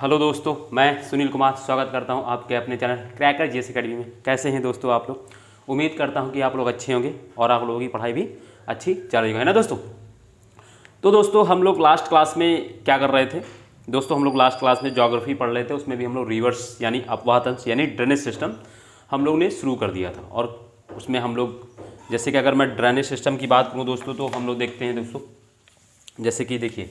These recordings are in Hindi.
हेलो दोस्तों, मैं सुनील कुमार स्वागत करता हूं आपके अपने चैनल क्रैकर जीएस एकेडमी में। कैसे हैं दोस्तों आप लोग? उम्मीद करता हूं कि आप लोग अच्छे होंगे और आप लोगों की पढ़ाई भी अच्छी चल रही है ना दोस्तों। तो दोस्तों हम लोग लास्ट क्लास में क्या कर रहे थे? दोस्तों हम लोग लास्ट क्लास में ज्योग्राफी पढ़ रहे थे। उसमें भी हम लोग रिवर्स यानी अपवाह तंत्र यानी ड्रेनेज सिस्टम हम लोग ने शुरू कर दिया था। और उसमें हम लोग जैसे कि अगर मैं ड्रेनेज सिस्टम की बात करूँ दोस्तों, तो हम लोग देखते हैं दोस्तों, जैसे कि देखिए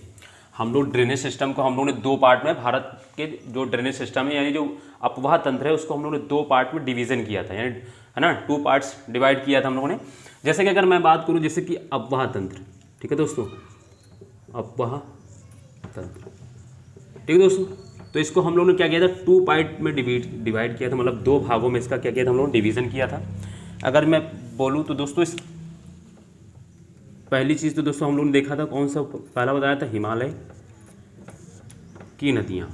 हम लोग ड्रेनेज सिस्टम को हम लोग ने दो पार्ट में, भारत के जो ड्रेनेज सिस्टम है यानी जो अपवाह तंत्र है उसको हम लोग ने दो पार्ट में डिवीज़न किया था, यानी है ना, टू पार्ट्स डिवाइड किया था हम लोगों ने। जैसे कि अगर मैं बात करूं जैसे कि अपवाह तंत्र, ठीक है दोस्तों, अपवाह तंत्र, ठीक है दोस्तों। तो इसको हम लोग ने क्या किया था, टू पार्ट में डिवाइड किया था, मतलब दो भागों में इसका क्या किया था हम लोग ने, डिवीज़न किया था। अगर मैं बोलूँ तो दोस्तों इस पहली चीज़ तो दोस्तों हम लोगों ने देखा था, कौन सा पहला बताया था, हिमालय की नदियाँ।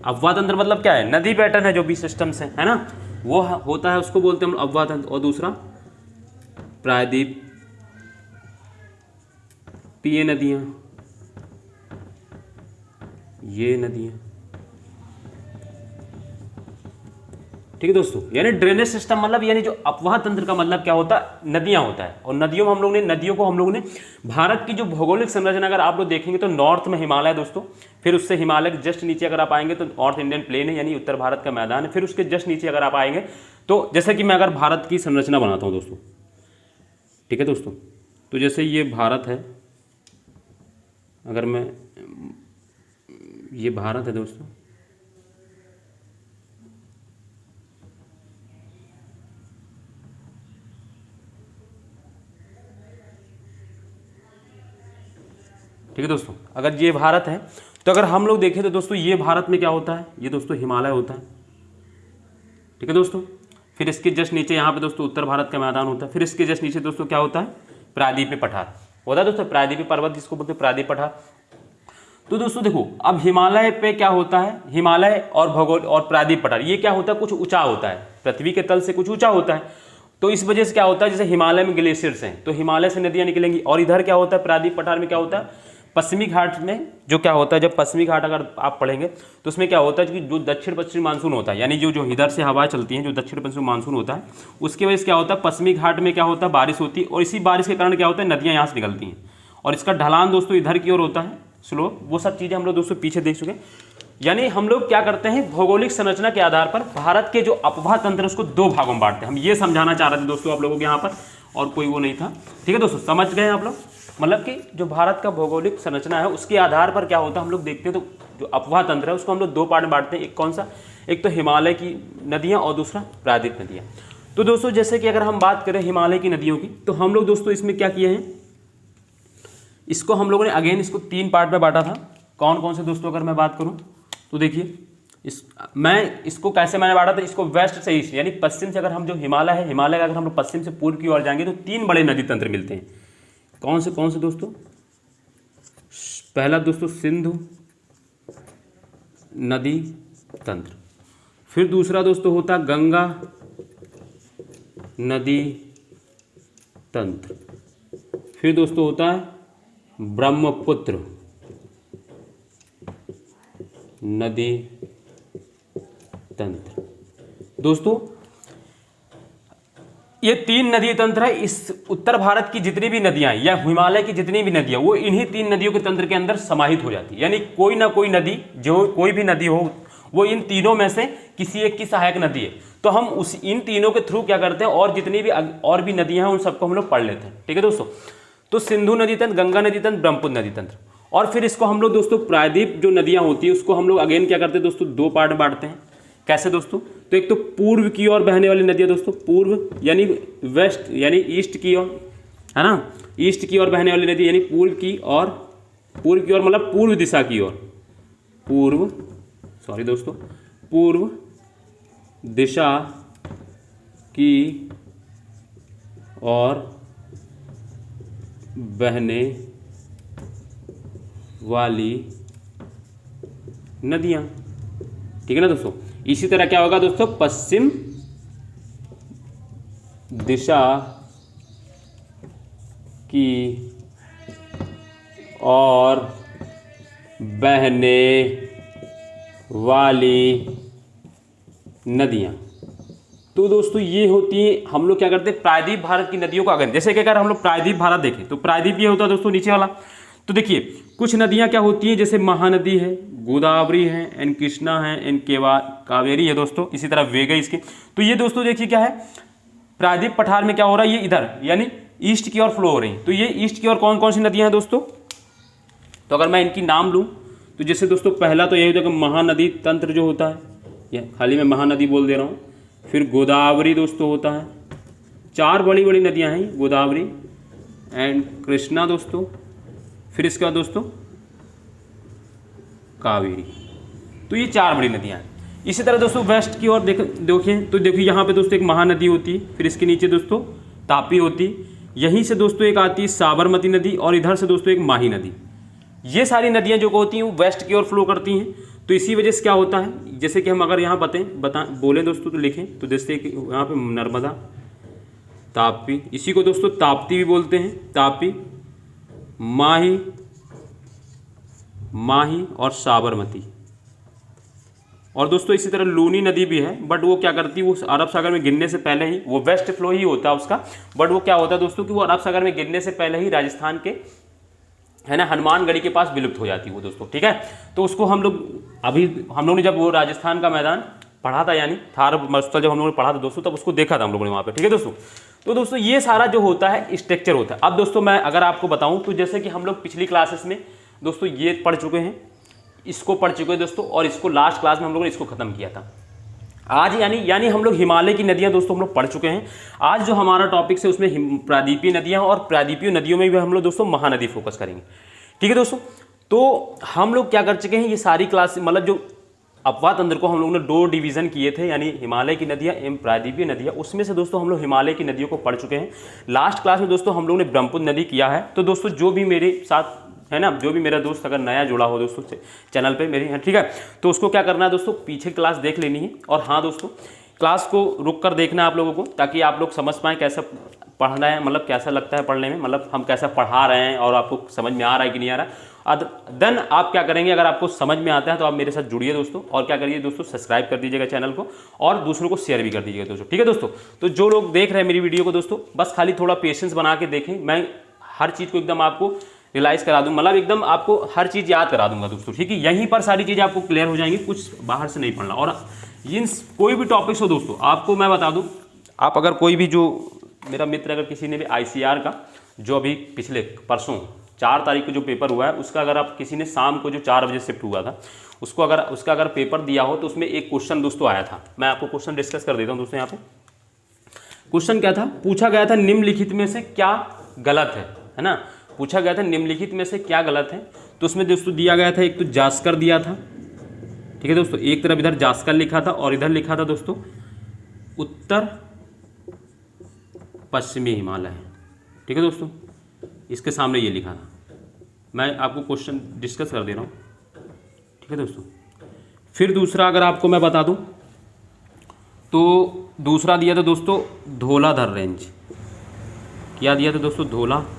अपवाह तंत्र मतलब क्या है, नदी पैटर्न है जो भी सिस्टम से है ना, वो होता है, उसको बोलते हैं हम अपवाह तंत्र। और दूसरा प्रायद्वीपीय नदियाँ, ये नदियाँ, ठीक है दोस्तों। यानी ड्रेनेज सिस्टम मतलब यानी जो अपवाह तंत्र का मतलब क्या होता है, नदियां होता है। और नदियों में नदियों को हम लोगों ने भारत की जो भौगोलिक संरचना अगर आप लोग देखेंगे तो नॉर्थ में हिमालय दोस्तों, फिर उससे हिमालय के जस्ट नीचे अगर आप आएंगे तो नॉर्थ इंडियन प्लेन है यानी उत्तर भारत का मैदान है। फिर उसके जस्ट नीचे अगर आप आएंगे तो जैसे कि मैं अगर भारत की संरचना बनाता हूँ दोस्तों, ठीक है दोस्तों, तो जैसे ये भारत है, अगर मैं, ये भारत है दोस्तों, ठीक है दोस्तों। अगर ये भारत है तो अगर हम लोग देखें तो दोस्तों ये भारत में क्या होता है, ये दोस्तों हिमालय होता है, ठीक है दोस्तों। फिर इसके जस्ट नीचे यहाँ पे दोस्तों उत्तर भारत का मैदान होता है। फिर इसके जस्ट नीचे दोस्तों क्या होता है, प्रायद्वीपीय पठार होता है दोस्तों, प्रायद्वीपीय पर्वत जिसको बोलते हैं प्रायद्वीपीय पठार। तो दोस्तों देखो अब हिमालय पे क्या होता है, हिमालय और भूगोल और प्रायद्वीपीय पठार ये क्या होता है, कुछ ऊंचा होता है, पृथ्वी के तल से कुछ ऊंचा होता है। तो इस वजह से क्या होता है, जैसे हिमालय में ग्लेशियर्स हैं तो हिमालय से नदियां निकलेंगी। और इधर क्या होता है, प्रायद्वीपीय पठार में क्या होता है, पश्चिमी घाट में जो क्या होता है, जब पश्चिमी घाट अगर आप पढ़ेंगे तो उसमें क्या होता है कि जो दक्षिण पश्चिमी मानसून होता है, यानी जो इधर से हवाएं चलती हैं, जो दक्षिण पश्चिमी मानसून होता है, उसकी वजह से क्या होता है, पश्चिमी घाट में क्या होता है, बारिश होती है। और इसी बारिश के कारण क्या होता है, नदियाँ यहाँ से निकलती हैं और इसका ढलान दोस्तों इधर की ओर होता है, स्लोप। वो सब चीज़ें हम लोग दोस्तों पीछे देख चुके हैं। यानी हम लोग क्या करते हैं, भौगोलिक संरचना के आधार पर भारत के जो अपवाह तंत्र उसको दो भागों में बांटते हैं। हम ये समझाना चाह रहे थे दोस्तों आप लोगों के यहाँ पर, और कोई वो नहीं था, ठीक है दोस्तों, समझ गए आप लोग। मतलब कि जो भारत का भौगोलिक संरचना है उसके आधार पर क्या होता है, हम लोग देखते हैं तो जो अपवाह तंत्र है उसको हम लोग दो पार्ट में बांटते हैं। एक कौन सा, एक तो हिमालय की नदियाँ और दूसरा प्रायद्वीपीय नदियाँ। तो दोस्तों जैसे कि अगर हम बात करें हिमालय की नदियों की, तो हम लोग दोस्तों इसमें क्या किए हैं, इसको हम लोगों ने अगेन इसको तीन पार्ट में बांटा था। कौन कौन से दोस्तों, अगर मैं बात करूं तो देखिए मैं इसको कैसे मैंने बांटा था, इसको वेस्ट से ईस्ट यानी पश्चिम से, अगर हम जो हिमालय है, हिमालय का अगर हम लोग पश्चिम से पूर्व की ओर जाएंगे तो तीन बड़े नदी तंत्र मिलते हैं। कौन से दोस्तों, पहला दोस्तों सिंधु नदी तंत्र, फिर दूसरा दोस्तों होता गंगा नदी तंत्र, फिर दोस्तों होता है ब्रह्मपुत्र नदी तंत्र। दोस्तों ये तीन नदी तंत्र है। इस उत्तर भारत की जितनी भी नदियां या हिमालय की जितनी भी नदियां, वो इन्हीं तीन नदियों के तंत्र के अंदर समाहित हो जाती है। यानी कोई ना कोई नदी, जो कोई भी नदी हो, वो इन तीनों में से किसी एक की सहायक नदी है। तो हम इन तीनों के थ्रू क्या करते हैं, और जितनी भी और भी नदियां हैं उन सबको हम लोग पढ़ लेते हैं, ठीक है दोस्तों। तो सिंधु नदी तंत्र, गंगा नदी तंत्र, ब्रह्मपुत्र नदी तंत्र। और फिर इसको हम लोग दोस्तों प्रायद्वीप जो नदियां होती है उसको हम लोग अगेन क्या करते हैं दोस्तों, दो पार्ट में बांटते हैं। कैसे दोस्तों, तो एक तो पूर्व की ओर बहने वाली नदियां दोस्तों, पूर्व यानी वेस्ट यानी ईस्ट की ओर, है ना, ईस्ट की ओर बहने वाली नदी यानी पूर्व की ओर मतलब पूर्व दिशा की ओर, पूर्व दिशा की ओर बहने वाली नदियां, ठीक है ना दोस्तों। इसी तरह क्या होगा दोस्तों, पश्चिम दिशा की और बहने वाली नदियाँ। तो दोस्तों ये होती है, हम लोग क्या करते हैं प्रायद्वीप भारत की नदियों का, अगर जैसे कि अगर हम लोग प्रायद्वीप भारत देखें तो प्रायद्वीप ये होता है दोस्तों नीचे वाला। तो देखिए कुछ नदियाँ क्या होती हैं, जैसे महानदी है, गोदावरी है, एंड कृष्णा है, एंड कावेरी है दोस्तों, इसी तरह वेगई इसके। तो ये दोस्तों देखिए क्या है, प्रायद्वीप पठार में क्या हो रहा है, ये इधर यानी ईस्ट की ओर फ्लो हो रही है। तो ये ईस्ट की ओर कौन कौन सी नदियाँ हैं दोस्तों, तो अगर मैं इनकी नाम लूँ तो जैसे दोस्तों पहला तो यही होता है कि महानदी तंत्र जो होता है, या खाली मैं महानदी बोल दे रहा हूँ। फिर गोदावरी दोस्तों होता है, 4 बड़ी बड़ी नदियाँ हैं, गोदावरी एंड कृष्णा दोस्तों। फिर इसके बाद दोस्तों कावेरी। तो ये 4 बड़ी नदियाँ हैं। इसी तरह दोस्तों वेस्ट की ओर देखिए तो देखिए यहाँ पे दोस्तों एक महानदी होती है, फिर इसके नीचे दोस्तों तापी होती, यहीं से दोस्तों एक आती है साबरमती नदी, और इधर से दोस्तों एक माही नदी। ये सारी नदियाँ जो होती हैं वो वेस्ट की ओर फ्लो करती हैं। तो इसी वजह से क्या होता है, जैसे कि हम अगर यहाँ बोलें दोस्तों तो लिखें तो जैसे कि यहाँ पे नर्मदा, तापी, इसी को दोस्तों ताप्ती भी बोलते हैं, तापी, माही और साबरमती। और दोस्तों इसी तरह लूनी नदी भी है, बट वो क्या करती है, वो अरब सागर में गिरने से पहले ही, वो वेस्ट फ्लो ही होता है उसका, बट वो क्या होता है दोस्तों कि वो अरब सागर में गिरने से पहले ही राजस्थान के है ना हनुमानगढ़ी के पास विलुप्त हो जाती है वो दोस्तों, ठीक है। तो उसको हम लोग ने जब वो राजस्थान का मैदान पढ़ा था, यानी थार मरुस्थल जब हम लोगों ने पढ़ा था दोस्तों, तब उसको देखा था हम लोगों ने वहाँ पे, ठीक है दोस्तों। तो दोस्तों ये सारा जो होता है स्ट्रक्चर होता है। अब दोस्तों मैं अगर आपको बताऊँ तो जैसे कि हम लोग पिछली क्लासेस में दोस्तों ये पढ़ चुके हैं, इसको पढ़ चुके हैं दोस्तों, और इसको लास्ट क्लास में हम लोगों ने इसको खत्म किया था। आज यानी हम लोग हिमालय की नदियां दोस्तों हम लोग पढ़ चुके हैं। आज जो हमारा टॉपिक है उसमें प्रायद्वीपीय नदियां, और प्रायद्वीपीय नदियों में भी हम लोग दोस्तों महानदी फोकस करेंगे, ठीक है दोस्तों। तो हम लोग क्या कर चुके हैं, ये सारी क्लास मतलब जो अपवाद तंत्र को हम लोगों ने 2 डिवीजन किए थे, यानी हिमालय की नदियां एवं प्रायद्वीपीय नदियां, उसमें से दोस्तों हम लोग हिमालय की नदियों को पढ़ चुके हैं। लास्ट क्लास में दोस्तों हम लोग ने ब्रह्मपुत्र नदी किया है। तो दोस्तों जो भी मेरे साथ है ना, जो भी मेरा दोस्त अगर नया जुड़ा हो दोस्तों चैनल पे मेरे, ठीक है, तो उसको क्या करना है दोस्तों, पीछे क्लास देख लेनी है। और हाँ दोस्तों क्लास को रुक कर देखना है आप लोगों को, ताकि आप लोग समझ पाएँ कैसा पढ़ना है, मतलब कैसा लगता है पढ़ने में, मतलब हम कैसा पढ़ा रहे हैं और आपको समझ में आ रहा है कि नहीं आ रहा है। देन आप क्या करेंगे, अगर आपको समझ में आता है तो आप मेरे साथ जुड़िए दोस्तों, और क्या करिए दोस्तों, सब्सक्राइब कर दीजिएगा चैनल को, और दूसरों को शेयर भी कर दीजिएगा दोस्तों, ठीक है दोस्तों। तो जो लोग देख रहे हैं मेरी वीडियो को दोस्तों, बस खाली थोड़ा पेशेंस बना के देखें, मैं हर चीज़ को एकदम आपको रियलाइज़ करा दूँ, मतलब एकदम आपको हर चीज़ याद करा दूंगा दोस्तों, ठीक है। यहीं पर सारी चीज़ें आपको क्लियर हो जाएंगी, कुछ बाहर से नहीं पढ़ना। और इन कोई भी टॉपिक्स हो दोस्तों, आपको मैं बता दूँ, आप अगर कोई भी जो मेरा मित्र अगर किसी ने भी ICR का जो अभी पिछले परसों 4 तारीख को जो पेपर हुआ है, उसका अगर आप किसी ने शाम को जो 4 बजे शिफ्ट हुआ था, उसका अगर पेपर दिया हो, तो उसमें एक क्वेश्चन दोस्तों आया था। मैं आपको क्वेश्चन डिस्कस कर देता हूँ दोस्तों। यहाँ पे क्वेश्चन क्या था, पूछा गया था निम्नलिखित में से क्या गलत है ना, पूछा गया था निम्नलिखित में से क्या गलत है। तो उसमें दोस्तों दिया गया था, एक तो जास्कर दिया था, ठीक है दोस्तों, एक तरफ इधर जास्कर लिखा था और इधर लिखा था दोस्तों उत्तर पश्चिमी हिमालय, ठीक है दोस्तों, इसके सामने ये लिखा था। मैं आपको क्वेश्चन डिस्कस कर दे रहा हूँ, ठीक है दोस्तों। फिर दूसरा अगर आपको मैं बता दूँ तो दूसरा दिया था दोस्तों धौलाधर रेंज। क्या दिया था दोस्तों, धौलाधर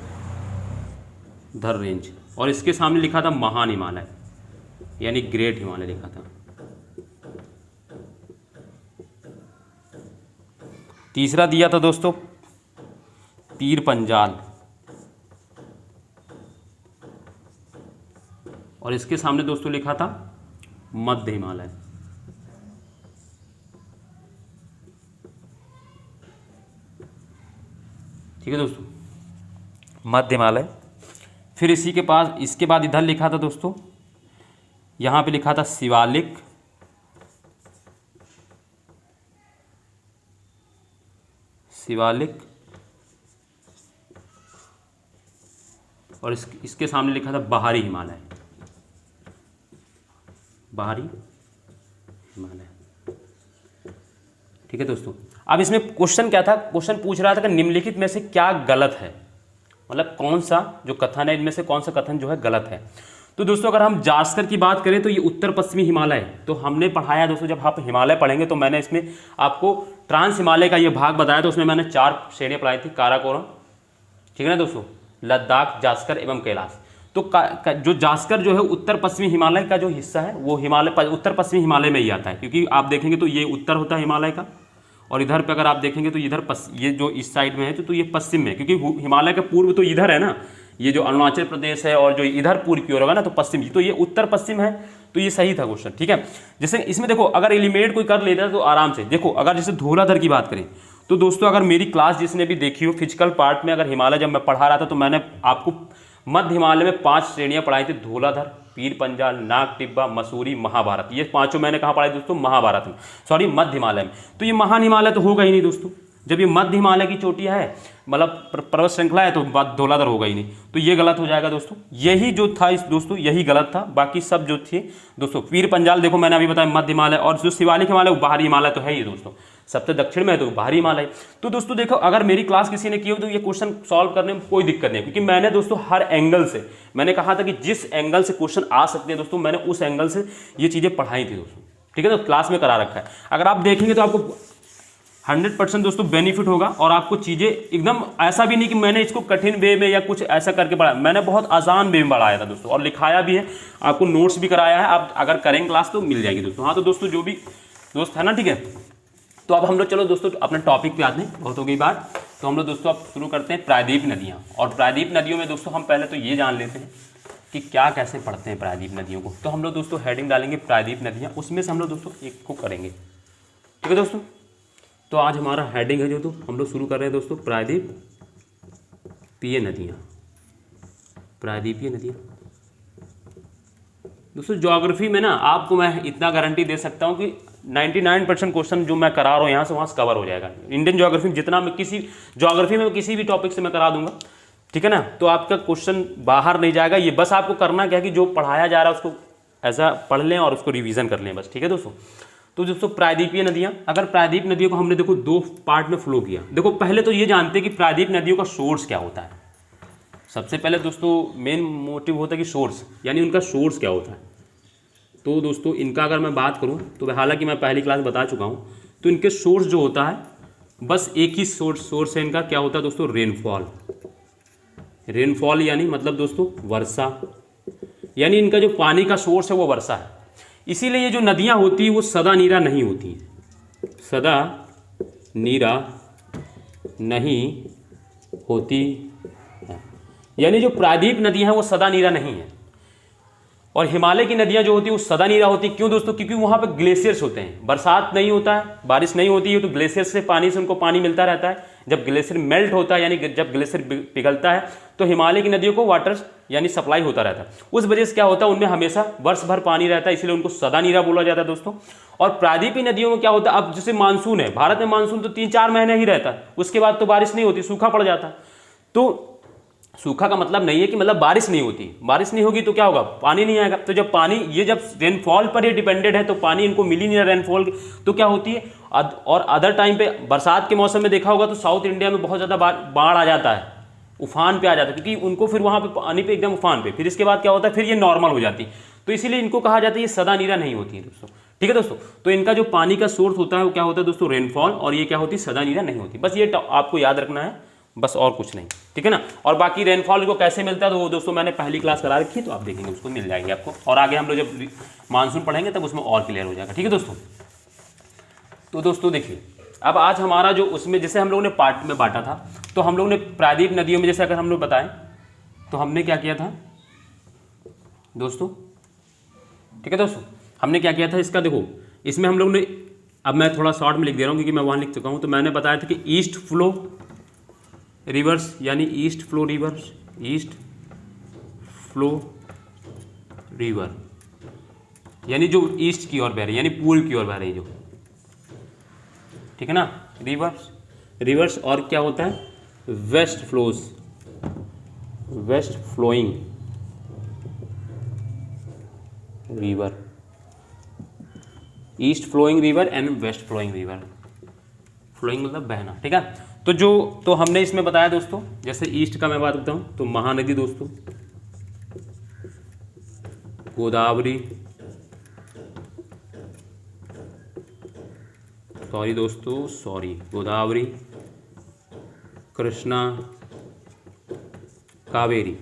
रेंज, और इसके सामने लिखा था महान हिमालय यानी ग्रेट हिमालय लिखा था। तीसरा दिया था दोस्तों पीर पंजाल, और इसके सामने दोस्तों लिखा था मध्य हिमालय। ठीक है दोस्तों, मध्य हिमालय। फिर इसके बाद इधर लिखा था दोस्तों, यहाँ पे लिखा था शिवालिक, और इसके सामने लिखा था बाहरी हिमालय, ठीक है दोस्तों। अब इसमें क्वेश्चन क्या था, क्वेश्चन पूछ रहा था कि निम्नलिखित में से क्या गलत है, मतलब कौन सा जो कथन है इनमें से कौन सा कथन जो है गलत है। तो दोस्तों अगर हम जास्कर की बात करें तो ये उत्तर पश्चिमी हिमालय है। तो हमने पढ़ाया दोस्तों, जब आप हिमालय पढ़ेंगे तो मैंने इसमें आपको ट्रांस हिमालय का ये भाग बताया, तो उसमें मैंने 4 श्रेणियाँ पढ़ाई थी, काराकोरम, ठीक है ना दोस्तों, लद्दाख, जास्कर एवं कैलाश। तो जो जास्कर जो है उत्तर पश्चिमी हिमालय का जो हिस्सा है वो हिमालय उत्तर पश्चिमी हिमालय में ही आता है, क्योंकि आप देखेंगे तो ये उत्तर होता है हिमालय का, और इधर पे अगर आप देखेंगे तो इधर ये जो इस साइड में है तो ये पश्चिम में, क्योंकि हिमालय का पूर्व तो इधर है ना, ये जो अरुणाचल प्रदेश है, और जो इधर पूर्व की ओर होगा ना तो पश्चिम, तो ये उत्तर पश्चिम है, तो ये सही था क्वेश्चन। ठीक है, जैसे इसमें देखो अगर एलिमिनेट कोई कर लेता है तो आराम से देखो, अगर जैसे धौलाधर की बात करें तो दोस्तों अगर मेरी क्लास जिसने भी देखी हो फिजिकल पार्ट में, अगर हिमालय जब मैं पढ़ा रहा था तो मैंने आपको मध्य हिमालय में 5 श्रेणियां पढ़ाई थी, धौलाधर, पीर पंजाल, नाग टिब्बा, मसूरी, महाभारत। ये 5 मैंने कहाँ पढ़ाई दोस्तों? महाभारत में, सॉरी मध्य हिमालय में। तो ये महान हिमालय तो होगा ही नहीं दोस्तों, जब ये मध्य हिमालय की चोटियां है, मतलब पर्वत श्रृंखला है, तो बात धौलाधर होगा ही नहीं, तो ये गलत हो जाएगा दोस्तों। यही जो था इस दोस्तों यही गलत था, बाकी सब जो थे दोस्तों, पीर पंजाल देखो मैंने अभी बताया मध्य हिमालय, और जो शिवालिक हिमालय वो बाहरी हिमालय तो है ही दोस्तों, सबसे दक्षिण में है तो बाहरी हिमालय। तो दोस्तों देखो अगर मेरी क्लास किसी ने की हो तो ये क्वेश्चन सॉल्व करने में कोई दिक्कत नहीं है, क्योंकि मैंने दोस्तों हर एंगल से, मैंने कहा था कि जिस एंगल से क्वेश्चन आ सकते हैं दोस्तों, मैंने उस एंगल से ये चीज़ें पढ़ाई थी दोस्तों। ठीक है, तो क्लास में करा रखा है, अगर आप देखेंगे तो आपको 100% दोस्तों बेनिफिट होगा, और आपको चीज़ें एकदम ऐसा भी नहीं कि मैंने इसको कठिन वे में या कुछ ऐसा करके पढ़ाया, मैंने बहुत आसान वे में पढ़ाया था दोस्तों, और लिखाया भी है, आपको नोट्स भी कराया है, आप अगर करेंगे क्लास तो मिल जाएगी दोस्तों। हाँ तो दोस्तों जो भी दोस्त है ना, ठीक है, तो अब हम लोग चलो दोस्तों अपने टॉपिक पे आते हैं, बहुत हो गई बात। तो हम लोग दोस्तों अब शुरू करते हैं प्रायद्वीप नदियाँ, और प्रायद्वीप नदियों में दोस्तों हम पहले तो ये जान लेते हैं कि क्या कैसे पढ़ते हैं प्रायद्वीप नदियों को। तो हम लोग दोस्तों हेडिंग डालेंगे प्रायद्वीप नदियाँ, उसमें से हम लोग दोस्तों एक को करेंगे। ठीक है दोस्तों, तो आज हमारा हेडिंग है जो तो हम लोग शुरू कर रहे हैं दोस्तों प्रायद्वीपीय नदियाँ। प्रायद्वीपीय नदियाँ दोस्तों ज्योग्राफी में ना आपको मैं इतना गारंटी दे सकता हूँ कि 99% क्वेश्चन जो मैं करा रहा हूँ यहाँ से वहाँ से कवर हो जाएगा। इंडियन ज्योग्राफी में जितना मैं किसी ज्योग्राफी में किसी भी टॉपिक से मैं करा दूंगा, ठीक है ना, तो आपका क्वेश्चन बाहर नहीं जाएगा। ये बस आपको करना क्या है कि जो पढ़ाया जा रहा है उसको ऐसा पढ़ लें और उसको रिवीजन कर लें बस। ठीक है दोस्तों, तो दोस्तों प्रायद्वीपीय नदियाँ, अगर प्रायद्वीप नदियों को हमने देखो 2 पार्ट में फ्लो किया। देखो पहले तो ये जानते हैं कि प्रायद्वीप नदियों का सोर्स क्या होता है। सबसे पहले दोस्तों मेन मोटिव होता है कि सोर्स, यानी उनका सोर्स क्या होता है। तो दोस्तों इनका अगर मैं बात करूं तो हालांकि मैं पहली क्लास बता चुका हूं, तो इनके सोर्स जो होता है बस एक ही सोर्स है इनका, क्या होता है दोस्तों? रेनफॉल। रेनफॉल यानी मतलब दोस्तों वर्षा, यानी इनका जो पानी का सोर्स है वो वर्षा है। इसीलिए ये जो नदियां होती है वो सदा नीरा नहीं होती, सदा नीरा नहीं होती है। यानी जो प्रायद्वीप नदियां हैं वो सदा नीरा नहीं है, और हिमालय की नदियां जो होती है वो सदा नीरा होती है। क्यों दोस्तों? क्योंकि वहाँ पे ग्लेशियर्स होते हैं, बरसात नहीं होता है, बारिश नहीं होती है, तो ग्लेशियर से उनको पानी मिलता रहता है। जब ग्लेशियर मेल्ट होता है यानी जब ग्लेशियर पिघलता है तो हिमालय की नदियों को वाटर यानी सप्लाई होता रहता है। उस वजह से क्या होता है उनमें हमेशा वर्ष भर पानी रहता है, इसलिए उनको सदा नीरा बोला जाता है दोस्तों। और प्रायद्वीपीय नदियों में क्या होता है, अब जैसे मानसून है, भारत में मानसून तो 3-4 महीने ही रहता है, उसके बाद तो बारिश नहीं होती, सूखा पड़ जाता है। तो सूखा का मतलब नहीं है कि मतलब बारिश नहीं होती, बारिश नहीं होगी तो क्या होगा? पानी नहीं आएगा। तो जब पानी, ये जब रेनफॉल पर ये डिपेंडेड है तो पानी इनको मिल ही नहीं रहा रेनफॉल, तो क्या होती है। और अदर टाइम पे बरसात के मौसम में देखा होगा तो साउथ इंडिया में बहुत ज़्यादा बाढ़ आ जाता है, उफान पे आ जाता है, क्योंकि उनको फिर वहाँ पे पानी पे एकदम उफान पे, फिर इसके बाद क्या होता है, फिर ये नॉर्मल हो जाती है। तो इसीलिए इनको कहा जाता है ये सदा नीरा नहीं होती है दोस्तों। ठीक है दोस्तों, तो इनका जो पानी का सोर्स होता है वो क्या होता है दोस्तों? रेनफॉल, और ये क्या होती है? सदा नीरा नहीं होती। बस ये आपको याद रखना है, बस और कुछ नहीं। ठीक है ना। और बाकी रेनफॉल को कैसे मिलता है तो वो दोस्तों मैंने पहली क्लास करा रखी है, तो आप देखेंगे उसको मिल जाएगी आपको, और आगे हम लोग जब मानसून पढ़ेंगे तब उसमें और क्लियर हो जाएगा। ठीक है दोस्तों, तो दोस्तों देखिए अब आज हमारा जो उसमें जैसे हम लोगों ने पार्ट में बांटा था, तो हम लोगों ने प्रायद्वीप नदियों में जैसे अगर हम लोग बताएं तो हमने क्या किया था दोस्तों? ठीक है दोस्तों, हमने क्या किया था इसका, देखो इसमें हम लोग ने, अब मैं थोड़ा शॉर्ट में लिख दे रहा हूँ क्योंकि मैं वहाँ लिख चुका हूँ। तो मैंने बताया था कि ईस्ट फ्लो रिवर्स, यानी east flow reverse, east flow river, यानी जो ईस्ट की ओर बह रही है, यानी पूर्व की ओर बह रही है जो, ठीक है ना, रिवर्स। रिवर्स और क्या होता है? West flows, west flowing river, east flowing river and west flowing river. Flowing मतलब बहना। ठीक है, तो हमने इसमें बताया दोस्तों, जैसे ईस्ट का मैं बात करता हूँ तो महानदी दोस्तों, गोदावरी, गोदावरी, कृष्णा, कावेरी।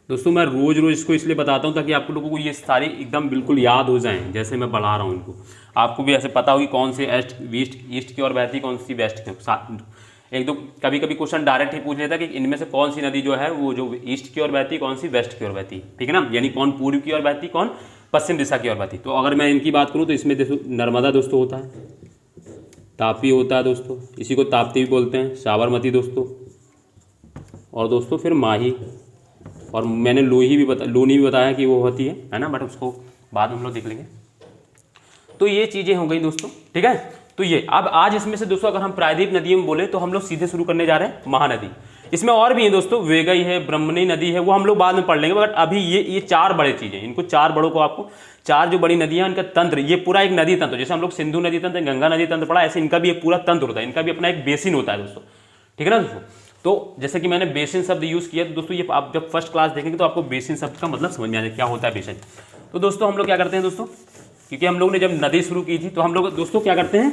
दोस्तों मैं रोज़ रोज़ इसको इसलिए बताता हूँ ताकि आप लोगों को ये सारी एकदम बिल्कुल याद हो जाएं, जैसे मैं बढ़ा रहा हूँ इनको। आपको भी ऐसे पता होगी कौन से ईस्ट की ओर बहती, कौन सी वेस्ट की ओर। एक दो कभी कभी क्वेश्चन डायरेक्ट ही पूछ लेता है कि इनमें से कौन सी नदी जो है वो जो ईस्ट की ओर बहती, कौन सी वेस्ट की ओर बहती, ठीक है ना, यानी कौन पूर्व की ओर बहती, कौन पश्चिम दिशा की ओर बहती। तो अगर मैं इनकी बात करूँ तो इसमें देखो नर्मदा दोस्तों होता है, तापी होता है दोस्तों, इसी को ताप्ती भी बोलते हैं, साबरमती दोस्तों, और दोस्तों फिर माही, और मैंने लूनी भी बताया कि वो होती है ना, बट उसको बाद में हम लोग देख लेंगे। तो ये चीज़ें हो गई दोस्तों, ठीक है। तो ये अब आज इसमें से दोस्तों अगर हम प्रायद्वीप नदियों में बोले तो हम लोग सीधे शुरू करने जा रहे हैं महानदी। इसमें और भी है दोस्तों, वेगई है, ब्रह्मणी नदी है, वो हम लोग बाद में पढ़ लेंगे, बट अभी ये चार बड़े चीज़ें, इनको चार बड़ों को आपको, चार जो बड़ी नदियाँ इनका तंत्र, ये पूरा एक नदी तंत्र, जैसे हम लोग सिंधु नदी तंत्र, गंगा नदी तंत्र पढ़ा, ऐसे इनका भी एक पूरा तंत्र होता है, इनका भी अपना एक बेसिन होता है दोस्तों, ठीक है ना दोस्तों। तो जैसे कि मैंने बेसिन शब्द यूज़ किया, तो दोस्तों ये आप जब फर्स्ट क्लास देखेंगे तो आपको बेसिन शब्द का मतलब समझ में आ जाए क्या होता है बेसिन। तो दोस्तों हम लोग क्या करते हैं दोस्तों, क्योंकि हम लोग ने जब नदी शुरू की थी तो हम लोग दोस्तों क्या करते हैं,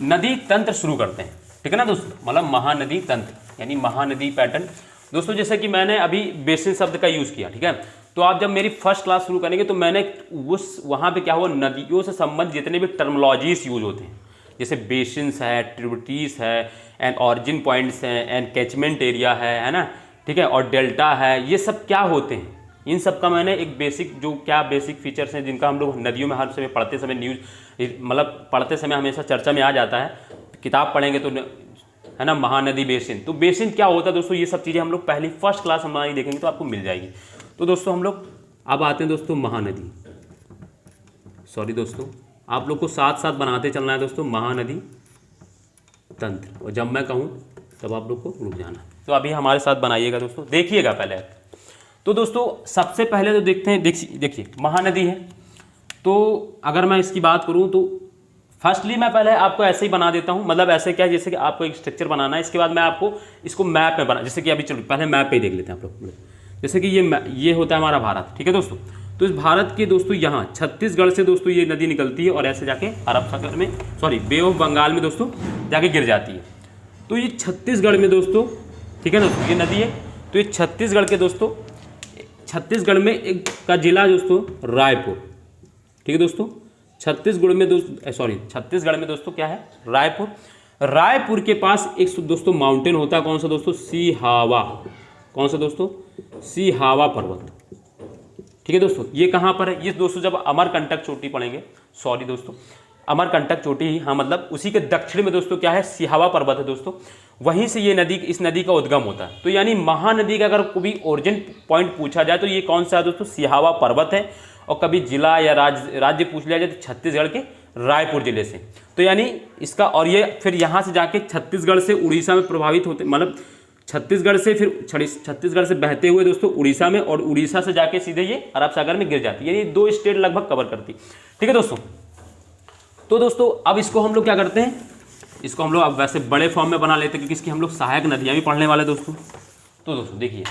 नदी तंत्र शुरू करते हैं, ठीक है ना दोस्तों, मतलब महानदी तंत्र यानी महानदी पैटर्न। दोस्तों जैसे कि मैंने अभी बेसिन शब्द का यूज़ किया, ठीक है, तो आप जब मेरी फर्स्ट क्लास शुरू करेंगे तो मैंने उस वहाँ पे क्या हुआ, नदियों से संबंधित जितने भी टर्मोलॉजीज यूज होते हैं, जैसे बेसिन्स है, ट्रिब्यूटरीज है, एंड ऑरिजिन पॉइंट्स हैं, एंड कैचमेंट एरिया है ना, ठीक है, और डेल्टा है, ये सब क्या होते हैं, इन सब का मैंने एक बेसिक जो क्या बेसिक फीचर्स हैं जिनका हम लोग नदियों में हर समय पढ़ते समय न्यूज़ मतलब पढ़ते समय हमेशा चर्चा में आ जाता है, किताब पढ़ेंगे तो है ना, महानदी बेसिन। तो बेसिन क्या होता है दोस्तों, ये सब चीज़ें हम लोग पहली फर्स्ट क्लास हमारी देखेंगे तो आपको मिल जाएगी। तो दोस्तों हम लोग अब आते हैं दोस्तों महानदी, सॉरी दोस्तों आप लोग को साथ साथ बनाते चलना है दोस्तों, महानदी तंत्र, और जब मैं कहूँ तब आप लोग को रुक जाना। तो अभी हमारे साथ बनाइएगा दोस्तों, देखिएगा पहले। तो दोस्तों सबसे पहले तो देखते हैं, देखिए महानदी है, तो अगर मैं इसकी बात करूँ तो फर्स्टली मैं पहले आपको ऐसे ही बना देता हूँ, मतलब ऐसे क्या, जैसे कि आपको एक स्ट्रक्चर बनाना है, इसके बाद मैं आपको इसको मैप में बना, जैसे कि अभी चलो पहले मैप पे ही देख लेते हैं आप लोग। जैसे कि ये होता है हमारा भारत, ठीक है दोस्तों। तो इस भारत के दोस्तों यहाँ छत्तीसगढ़ से दोस्तों ये नदी निकलती है और ऐसे जाके अरब सागर में, सॉरी बे ऑफ बंगाल में दोस्तों जाके गिर जाती है। तो ये छत्तीसगढ़ में दोस्तों, ठीक है दोस्तों, ये नदी है। तो ये छत्तीसगढ़ के दोस्तों, छत्तीसगढ़ में एक का जिला दोस्तों रायपुर, ठीक है दोस्तों, छत्तीसगढ़ में दोस्तों क्या है, रायपुर। रायपुर के पास एक दोस्तों माउंटेन होता है, कौन सा दोस्तों, सिहावा, कौन सा दोस्तों, सिहावा पर्वत, ठीक है दोस्तों। ये कहाँ पर है, ये दोस्तों जब अमरकंटक चोटी पढ़ेंगे, सॉरी दोस्तों अमरकंटक चोटी ही, हाँ मतलब उसी के दक्षिण में दोस्तों क्या है, सिहावा पर्वत है दोस्तों, वहीं से ये नदी, इस नदी का उद्गम होता है। तो यानी महानदी का अगर कोई ओरिजिन पॉइंट पूछा जाए तो ये कौन सा है दोस्तों, सिहावा पर्वत है। और कभी जिला या राज्य पूछ लिया जाए तो छत्तीसगढ़ के रायपुर जिले से। तो यानी इसका, और ये फिर यहाँ से जाके छत्तीसगढ़ से उड़ीसा में प्रभावित होते, मतलब छत्तीसगढ़ से फिर छत्तीसगढ़ से बहते हुए दोस्तों उड़ीसा में, और उड़ीसा से जाके सीधे ये अरब सागर में गिर जाती है, यानी 2 स्टेट लगभग कवर करती, ठीक है दोस्तों। तो दोस्तों अब इसको हम लोग क्या करते हैं, इसको हम लोग अब वैसे बड़े फॉर्म में बना लेते हैं क्योंकि इसकी हम लोग सहायक नदियाँ भी पढ़ने वाले दोस्तों। तो दोस्तों देखिए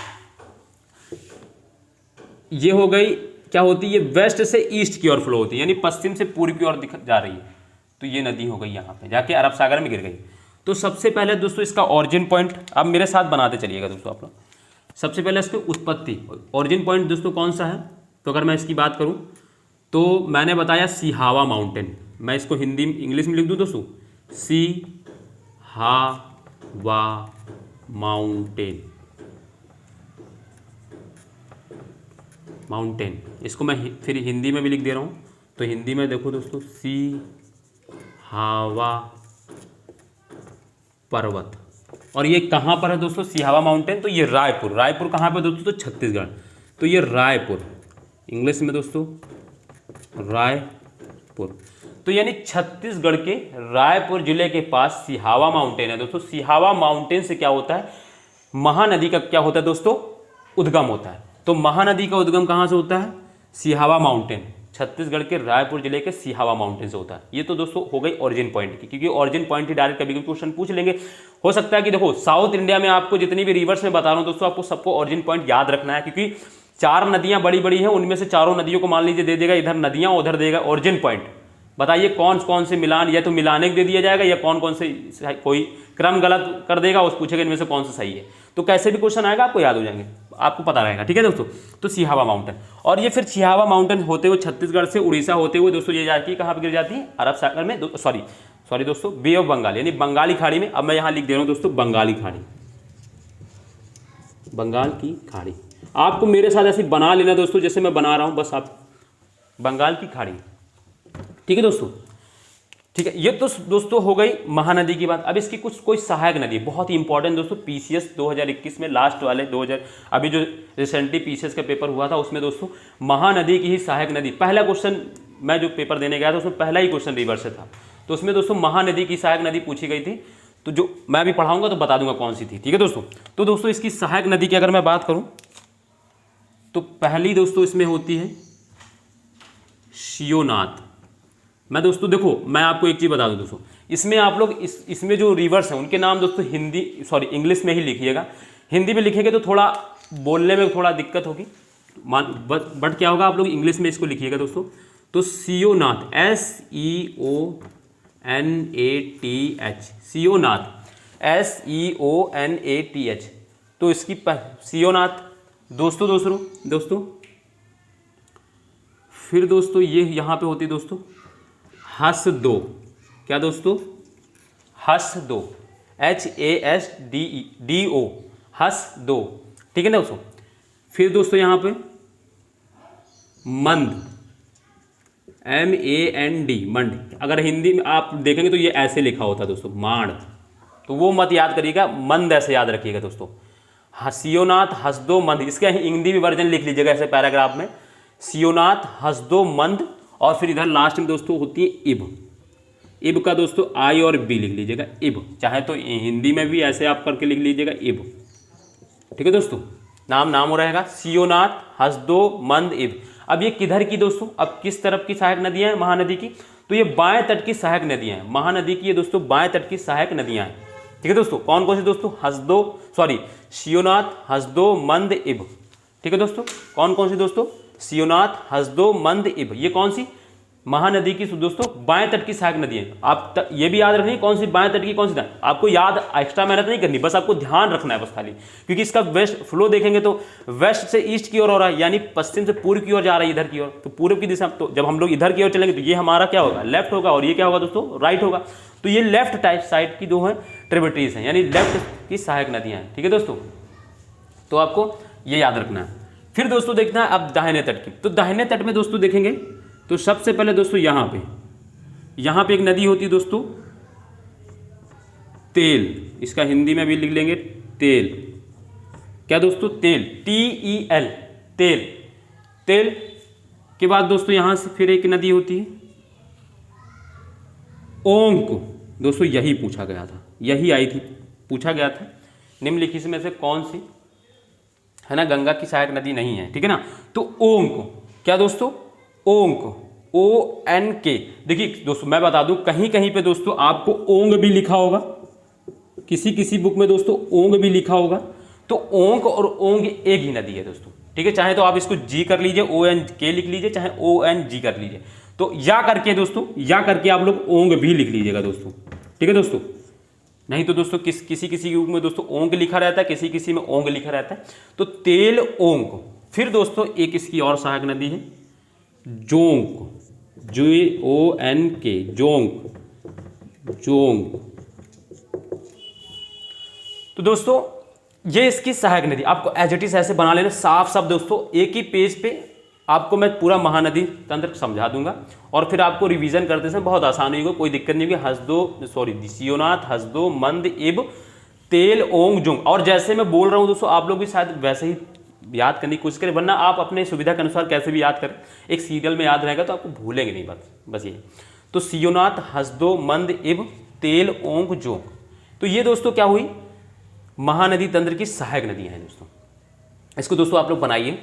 ये हो गई, क्या होती है, ये वेस्ट से ईस्ट की ओर फ्लो होती है, यानी पश्चिम से पूर्व की ओर जा रही है। तो ये नदी हो गई यहाँ पे जाके अरब सागर में गिर गई। तो सबसे पहले दोस्तों इसका ऑरिजिन पॉइंट, अब मेरे साथ बनाते चलिएगा दोस्तों आप लोग। सबसे पहले इसकी उत्पत्ति, ऑरिजिन पॉइंट दोस्तों कौन सा है, तो अगर मैं इसकी बात करूँ तो मैंने बताया सिहावा माउंटेन, मैं इसको हिंदी इंग्लिश में लिख दूँ दोस्तों, सिहावा माउंटेन, माउंटेन, इसको मैं फिर हिंदी में भी लिख दे रहा हूँ। तो हिंदी में देखो दोस्तों, सिहावा पर्वत। और ये कहाँ पर है दोस्तों, सिहावा माउंटेन, तो ये रायपुर, रायपुर कहाँ पर दोस्तों, तो छत्तीसगढ़। तो ये रायपुर, इंग्लिश में दोस्तों रायपुर, तो यानी छत्तीसगढ़ के रायपुर जिले के पास सिहावा माउंटेन है दोस्तों। सिहावा माउंटेन से क्या होता है, महानदी का क्या होता है दोस्तों, उद्गम होता है। तो महानदी का उद्गम कहाँ से होता है, सिहावा माउंटेन, छत्तीसगढ़ के रायपुर जिले के सिहावा माउंटेन से होता है। ये तो दोस्तों हो गई ओरिजिन पॉइंट की, क्योंकि ओरिजिन पॉइंट ही डायरेक्ट कभी क्वेश्चन पूछ लेंगे। हो सकता है कि देखो साउथ इंडिया में आपको जितनी भी रिवर्स में बता रहा हूँ दोस्तों, आपको सबको ओरिजिन पॉइंट याद रखना है, क्योंकि 4 नदियाँ बड़ी बड़ी हैं, उनमें से चारों नदियों को मान लीजिए दे देगा इधर नदियाँ, उधर देगा ओरिजिन पॉइंट। बताइए कौन कौन से मिलान, या तो मिलाने के दे दिया जाएगा या कौन कौन से कोई क्रम गलत कर देगा, उस पूछेगा इनमें से कौन सा सही है। तो कैसे भी क्वेश्चन आएगा आपको याद हो जाएंगे, आपको पता रहेगा। ठीक है दोस्तों, तो सिहावा माउंटेन, और ये फिर सिहावा माउंटेन होते हुए छत्तीसगढ़ से उड़ीसा होते हुए दोस्तों ये जाती है कहाँ पर गिर जाती है, अरब सागर में, सॉरी दोस्तों, बे ऑफ बंगाल यानी बंगाली खाड़ी में। अब मैं यहाँ लिख दे रहा हूँ दोस्तों बंगाली खाड़ी, बंगाल की खाड़ी। आपको मेरे साथ ऐसे बना लेना दोस्तों जैसे मैं बना रहा हूँ, बस आप बंगाल की खाड़ी। ठीक है दोस्तों, ठीक है। ये तो दोस्तों हो गई महानदी की बात। अब इसकी कुछ कोई सहायक नदी, बहुत ही इंपॉर्टेंट दोस्तों, पीसीएस 2021 में लास्ट वाले 2000 अभी जो रिसेंटली पीसीएस का पेपर हुआ था उसमें दोस्तों महानदी की ही सहायक नदी, पहला क्वेश्चन मैं जो पेपर देने गया था उसमें पहला ही क्वेश्चन रिवर्स से था, तो उसमें दोस्तों महानदी की सहायक नदी पूछी गई थी। तो जो मैं भी पढ़ाऊंगा तो बता दूंगा कौन सी थी। ठीक है दोस्तों, तो दोस्तों इसकी सहायक नदी की अगर मैं बात करूं तो पहली दोस्तों इसमें होती है शियोनाथ। मैं दोस्तों देखो मैं आपको एक चीज़ बता दूं दोस्तों, इसमें आप लोग इसमें जो रिवर्स हैं उनके नाम दोस्तों इंग्लिश में ही लिखिएगा। हिंदी में लिखेंगे तो थोड़ा बोलने में थोड़ा दिक्कत होगी, बट क्या होगा आप लोग इंग्लिश में इसको लिखिएगा दोस्तों। तो सियोनाथ, SEONATH, सियोनाथ, SEONATH। तो इसकी सियोनाथ दोस्तों फिर दोस्तों ये यहाँ पे होती है दोस्तों हसदो। क्या दोस्तों, हसदो, HASDO, हसदो। ठीक है ना दोस्तों। फिर दोस्तों यहाँ पे मंद, MAND, मंड। अगर हिंदी में आप देखेंगे तो ये ऐसे लिखा होता है दोस्तों माण, तो वो मत याद करिएगा, मंद ऐसे याद रखिएगा दोस्तों। सियोनाथ हसदो मंद, इसका हिंदी भी वर्जन लिख लीजिएगा ऐसे पैराग्राफ में, सियोनाथ हसदो मंद। और फिर इधर लास्ट में दोस्तों होती है इब का दोस्तों I और B लिख लीजिएगा, इब। चाहे तो हिंदी में भी ऐसे आप करके लिख लीजिएगा इब। ठीक है दोस्तों, नाम हो रहेगा सियोनाथ हसदो मंद इब। अब ये किधर की दोस्तों, अब किस तरफ की सहायक नदियां हैं महानदी की, तो ये बाएं तट की सहायक नदियां हैं महानदी की, ये दोस्तों बाएं तट की सहायक नदियां हैं। ठीक है दोस्तों, कौन कौन सी दोस्तों, सियोनाथ हसदो मंद इब। ठीक है दोस्तों, कौन कौन सी दोस्तों, सियोनाथ हसदो मंद इब, ये कौन सी महानदी की दोस्तों बाएं तट की सहायक नदी है। आप ये भी याद रखनी कौन सी बाएं तट की कौन सी, आपको याद एक्स्ट्रा मेहनत नहीं करनी, बस आपको ध्यान रखना है बस खाली, क्योंकि इसका वेस्ट फ्लो देखेंगे तो वेस्ट से ईस्ट की ओर हो रहा है, यानी पश्चिम से पूर्व की ओर जा रहा है इधर की ओर, तो पूर्व की दिशा। तो जब हम लोग इधर की ओर चलेंगे तो ये हमारा क्या होगा, लेफ्ट होगा, और ये क्या होगा दोस्तों, राइट होगा। तो ये लेफ्ट टाइप साइड की जो है ट्रिब्यूटरीज हैं, यानी लेफ्ट की सहायक नदियाँ हैं। ठीक है दोस्तों, तो आपको ये याद रखना है। फिर दोस्तों देखना है अब दाहिने तट की, तो दाहिने तट में दोस्तों देखेंगे तो सबसे पहले दोस्तों यहाँ पे एक नदी होती है दोस्तों तेल, इसका हिंदी में भी लिख लेंगे तेल। क्या दोस्तों, तेल, TEL, तेल के बाद दोस्तों यहाँ से फिर एक नदी होती है ओंक। दोस्तों यही पूछा गया था, यही आई थी, पूछा गया था निम्नलिखित में से कौन सी है ना गंगा की सहायक नदी नहीं है। ठीक है ना, तो ओंक, क्या दोस्तों, ओंक, ONK। देखिए दोस्तों मैं बता दूं, कहीं कहीं पे दोस्तों आपको ओंग भी लिखा होगा, किसी बुक में दोस्तों ओंग भी लिखा होगा। तो ओंक और ओंग एक ही नदी है दोस्तों। ठीक है, चाहे तो आप इसको जी कर लीजिए, ONK लिख लीजिए, चाहे ONG कर लीजिए। तो या करके दोस्तों, या करके आप लोग ओंग भी लिख लीजिएगा दोस्तों। ठीक है दोस्तों, नहीं तो दोस्तों किसी बुक में दोस्तों ओंग लिखा रहता है, किसी में ओंग लिखा रहता है। तो तेल ओंग। फिर दोस्तों एक इसकी और सहायक नदी है जोंक, JONK, जोंक। तो दोस्तों ये इसकी सहायक नदी, आपको एज इट इज ऐसे बना लेना साफ दोस्तों, एक ही पेज पे आपको मैं पूरा महानदी तंत्र समझा दूंगा, और फिर आपको रिवीजन करते समय बहुत आसानी होगी, कोई दिक्कत नहीं होगी। सियोनाथ हसदो मंद इब तेल ओंग जोंग। और जैसे मैं बोल रहा हूँ दोस्तों आप लोग भी शायद वैसे ही याद करने की कोशिश करें, वरना आप अपने सुविधा के अनुसार कैसे भी याद करें, एक सीरियल में याद रहेगा तो आपको भूलेंगे नहीं, बस ये। तो सियोनाथ हसदो मंद इब तेल ओंग जोंग। तो ये दोस्तों क्या हुई, महानदी तंत्र की सहायक नदियां हैं दोस्तों। इसको दोस्तों आप लोग बनाइए।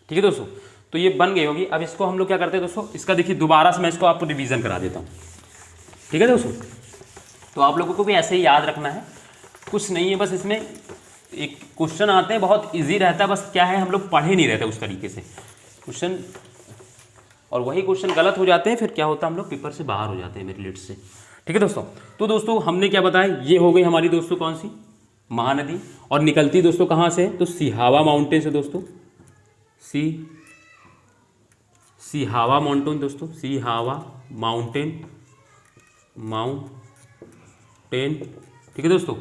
ठीक है दोस्तों, तो ये बन गई होगी। अब इसको हम लोग क्या करते हैं दोस्तों, इसका देखिए दोबारा से मैं इसको आपको रिवीजन करा देता हूँ। ठीक है दोस्तों, तो आप लोगों को भी ऐसे ही याद रखना है, कुछ नहीं है, बस इसमें एक क्वेश्चन आते हैं बहुत इजी रहता है, बस क्या है हम लोग पढ़े नहीं रहते उस तरीके से क्वेश्चन, और वही क्वेश्चन गलत हो जाते हैं, फिर क्या होता है हम लोग पेपर से बाहर हो जाते हैं मेरे लिस्ट से। ठीक है दोस्तों, तो दोस्तों हमने क्या बताया, ये हो गई हमारी दोस्तों कौन सी, महानदी, और निकलती दोस्तों कहाँ से, तो सिहावा माउंटेन से दोस्तों, सिहावा माउंटेन दोस्तों, सिहावा माउंटेन, ठीक है दोस्तों,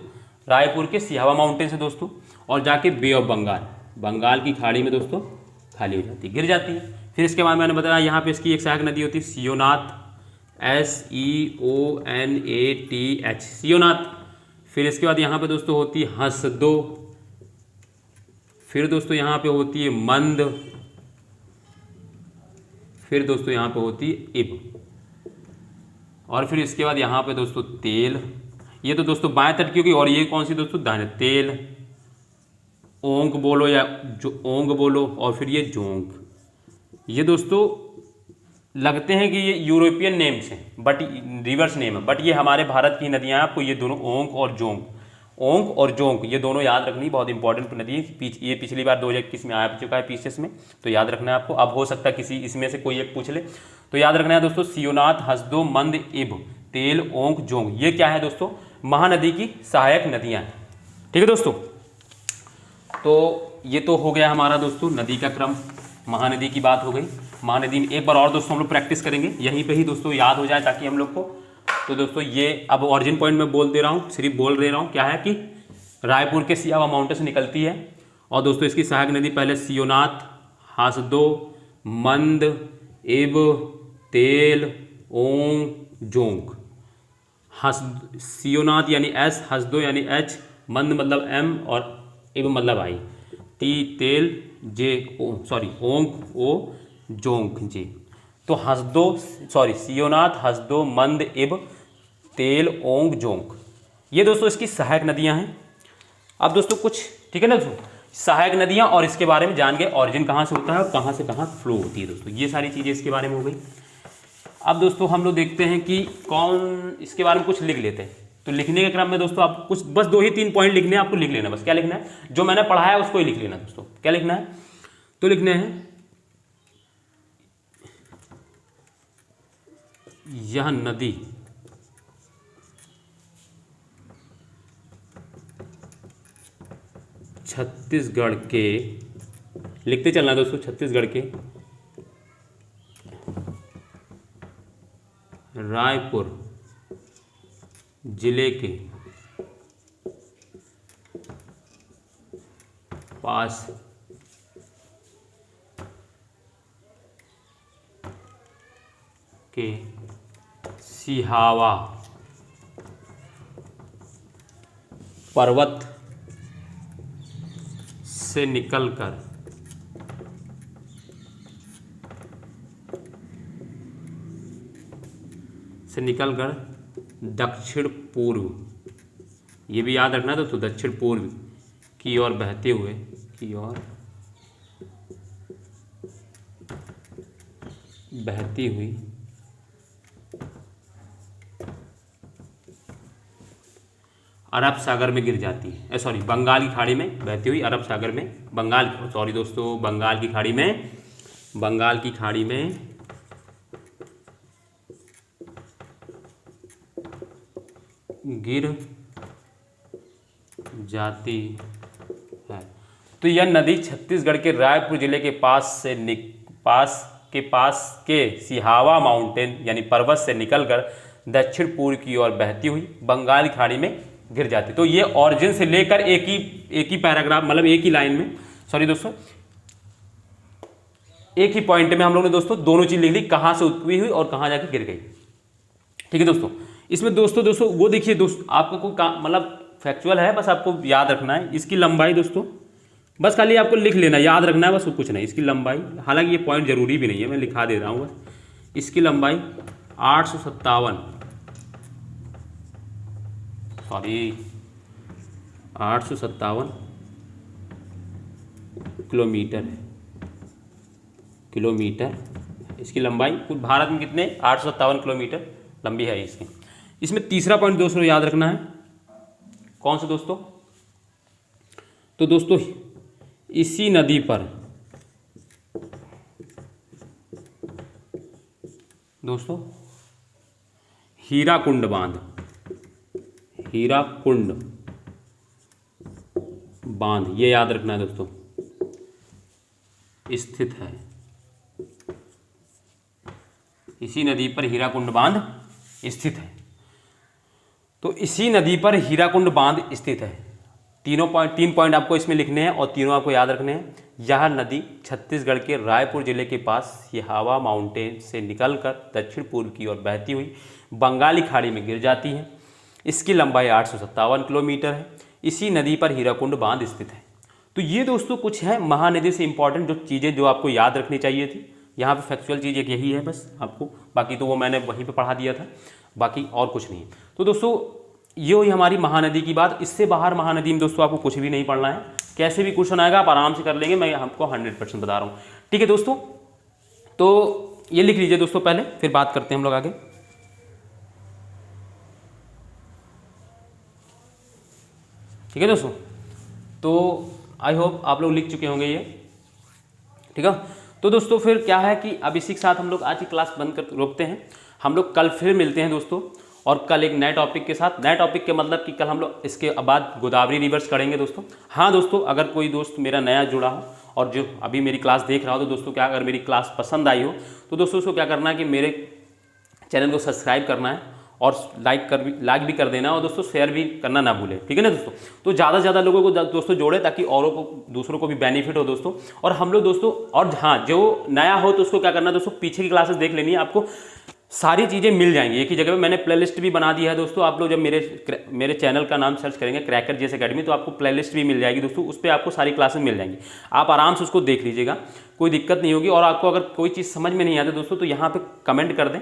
रायपुर के सिहावा माउंटेन से दोस्तों, और जाके बे ऑफ बंगाल, बंगाल की खाड़ी में दोस्तों खाली हो जाती है, गिर जाती है। फिर इसके बाद मैंने बताया यहाँ पे इसकी एक सहायक नदी होती है सियोनाथ, SEONATH, सियोनाथ। फिर इसके बाद यहाँ पे दोस्तों होती है हसदो, फिर दोस्तों यहाँ पे होती है मंद, फिर दोस्तों यहाँ पे होती है इब, और फिर इसके बाद यहाँ पे दोस्तों तेल, ये तो दोस्तों बाएं तट की होगी, और ये कौन सी दोस्तों, दाहिने, तेल, ओंग बोलो या जो ओंग बोलो, और फिर ये जोंग। ये दोस्तों लगते हैं कि ये यूरोपियन नेम्स हैं, बट रिवर्स नेम है, बट ये हमारे भारत की नदियाँ हैं। आपको ये दोनों ओंग और जोंग, ओंग और जोंग, ये दोनों याद रखनी, बहुत इंपॉर्टेंट नदी है। ये पिछली बार 2021 में आ चुका है पीसीएस में, तो याद रखना है आपको। अब हो सकता है किसी इसमें से कोई एक पूछ ले, तो याद रखना है दोस्तों, सियोनाथ, हसदो, मंद, इब, तेल, ओंग, जोंग, ये क्या है दोस्तों, महानदी की सहायक नदियाँ हैं। ठीक है दोस्तों, तो ये तो हो गया हमारा दोस्तों नदी का क्रम, महानदी की बात हो गई। महानदी में एक बार और दोस्तों हम लोग प्रैक्टिस करेंगे, यहीं पे ही दोस्तों याद हो जाए ताकि हम लोग को। तो दोस्तों ये अब ऑरिजिन पॉइंट में बोल दे रहा हूँ, सिर्फ बोल दे रहा हूँ, क्या है कि रायपुर के सियावा माउंटेन से निकलती है, और दोस्तों इसकी सहायक नदी पहले सियोनाथ, हासदो, मंद, इब, तेल, ओंग, जोंग। सियोनाथ यानी S, हसदो यानी H, मंद मतलब M, और इब मतलब I, T, तेल, J, ओंग, O, जोंग, J। तो हसदो, सियोनाथ, हसदो, मंद, इब, तेल, ओंग, जोंग, ये दोस्तों इसकी सहायक नदियां हैं। अब दोस्तों कुछ, ठीक है ना दोस्तों, सहायक नदियां और इसके बारे में जान गए, ऑरिजिन कहाँ से होता है और कहाँ से कहाँ फ्लो होती है दोस्तों, ये सारी चीज़ें इसके बारे में हो गई। अब दोस्तों हम लोग देखते हैं कि कौन इसके बारे में कुछ लिख लेते हैं। तो लिखने के क्रम में दोस्तों आपको कुछ बस 2 ही 3 पॉइंट लिखने हैं, आपको लिख लेना, बस क्या लिखना है, जो मैंने पढ़ाया है उसको ही लिख लेना दोस्तों। क्या लिखना है, तो लिखने हैं यह नदी छत्तीसगढ़ के, लिखते चलना दोस्तों, छत्तीसगढ़ के रायपुर जिले के पास के सिहावा पर्वत से निकलकर दक्षिण पूर्व, ये भी याद रखना तो दक्षिण पूर्व की ओर बहते हुए, बहती हुई अरब सागर में गिर जाती है, बंगाल की खाड़ी में बहती हुई अरब सागर में, बंगाल की खाड़ी में गिर जाती है। तो यह नदी छत्तीसगढ़ के रायपुर जिले के पास के सिहावा माउंटेन यानी पर्वत से निकलकर दक्षिण पूर्व की ओर बहती हुई बंगाल की खाड़ी में गिर जाती। तो ये ऑरिजिन से लेकर एक ही पैराग्राफ, मतलब एक ही लाइन में, दोस्तों एक ही पॉइंट में हम लोग ने दोस्तों दोनों चीज लिख ली, कहां से उत्पत्ति हुई और कहां जाके गिर गई। ठीक है दोस्तों, इसमें दोस्तों वो देखिए दोस्तों, आपको कोई मतलब फैक्चुअल है, बस आपको याद रखना है इसकी लंबाई दोस्तों, बस खाली आपको लिख लेना, याद रखना है, बस कुछ नहीं। इसकी लंबाई, हालांकि ये पॉइंट जरूरी भी नहीं है, मैं लिखा दे रहा हूँ बस। इसकी लंबाई 857 किलोमीटर है। किलोमीटर इसकी लंबाई। कुल भारत में कितने 857 किलोमीटर लंबी है इसकी। इसमें तीसरा पॉइंट दोस्तों याद रखना है, कौन सा दोस्तों? तो दोस्तों इसी नदी पर दोस्तों हीराकुंड बांध, हीराकुंड बांध ये याद रखना है दोस्तों, स्थित है। इसी नदी पर हीराकुंड बांध स्थित है। तो इसी नदी पर हीराकुंड बांध स्थित है। तीन पॉइंट आपको इसमें लिखने हैं और तीनों आपको याद रखने हैं। यह नदी छत्तीसगढ़ के रायपुर जिले के पास सिहावा माउंटेन से निकलकर दक्षिण पूर्व की ओर बहती हुई बंगाली खाड़ी में गिर जाती है। इसकी लंबाई 857 किलोमीटर है। इसी नदी पर हीराकुंड बांध स्थित है। तो ये दोस्तों कुछ है महानदी से इंपॉर्टेंट जो चीज़ें जो आपको याद रखनी चाहिए थी। यहाँ पे फैक्चुअल चीज़ एक यही है बस आपको, बाकी तो वो मैंने वहीं पे पढ़ा दिया था, बाकी और कुछ नहीं है। तो दोस्तों ये हुई हमारी महानदी की बात। इससे बाहर महानदी में दोस्तों आपको कुछ भी नहीं पढ़ना है। कैसे भी क्वेश्चन आएगा आप आराम से कर लेंगे, मैं आपको 100% बता रहा हूँ। ठीक है दोस्तों, तो ये लिख लीजिए दोस्तों पहले, फिर बात करते हैं हम लोग आगे। ठीक है दोस्तों, तो आई होप आप लोग लिख चुके होंगे ये। ठीक है, तो दोस्तों फिर क्या है कि अब इसी के साथ हम लोग आज की क्लास बंद कर रोकते हैं। हम लोग कल फिर मिलते हैं दोस्तों, और कल एक नए टॉपिक के साथ। नए टॉपिक के मतलब कि कल हम लोग इसके बाद गोदावरी रिवर्स करेंगे दोस्तों। हाँ दोस्तों, अगर कोई दोस्त मेरा नया जुड़ा हो और जो अभी मेरी क्लास देख रहा हो, तो दोस्तों क्या अगर मेरी क्लास पसंद आई हो तो दोस्तों उसको क्या करना है कि मेरे चैनल को सब्सक्राइब करना है और लाइक भी कर देना, और दोस्तों शेयर भी करना ना भूलें। ठीक है ना दोस्तों, तो ज़्यादा से ज़्यादा लोगों को दोस्तों जोड़े ताकि औरों को दूसरों को भी बेनिफिट हो दोस्तों। और हम लोग दोस्तों, और हाँ जो नया हो तो उसको क्या करना है दोस्तों, पीछे की क्लासेस देख लेनी है, आपको सारी चीज़ें मिल जाएंगी एक ही जगह पे। मैंने प्लेलिस्ट भी बना दिया है दोस्तों। आप लोग जब मेरे चैनल का नाम सर्च करेंगे क्रैकर जेएस एकेडमी, तो आपको प्लेलिस्ट भी मिल जाएगी दोस्तों। उस पर आपको सारी क्लासेस मिल जाएंगी, आप आराम से उसको देख लीजिएगा, कोई दिक्कत नहीं होगी। और आपको अगर कोई चीज़ समझ में नहीं आती दोस्तों तो यहाँ पे कमेंट कर दें,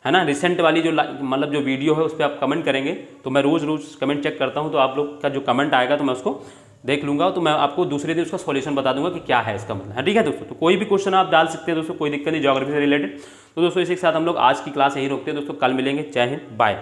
है ना। रिसेंट वाली जो मतलब जो वीडियो है उस पर आप कमेंट करेंगे तो मैं रोज़ कमेंट चेक करता हूँ, तो आप लोग का जो कमेंट आएगा तो मैं उसको देख लूँगा, तो मैं आपको दूसरे दिन उसका सॉल्यूशन बता दूंगा कि क्या है इसका मतलब है। ठीक है दोस्तों, तो कोई भी क्वेश्चन आप डाल सकते हैं दोस्तों, कोई दिक्कत नहीं ज्योग्राफी से रिलेटेड। तो दोस्तों इसी के साथ हम लोग आज की क्लास यहीं रोकते हैं दोस्तों, कल मिलेंगे। जय हिंद, बाय।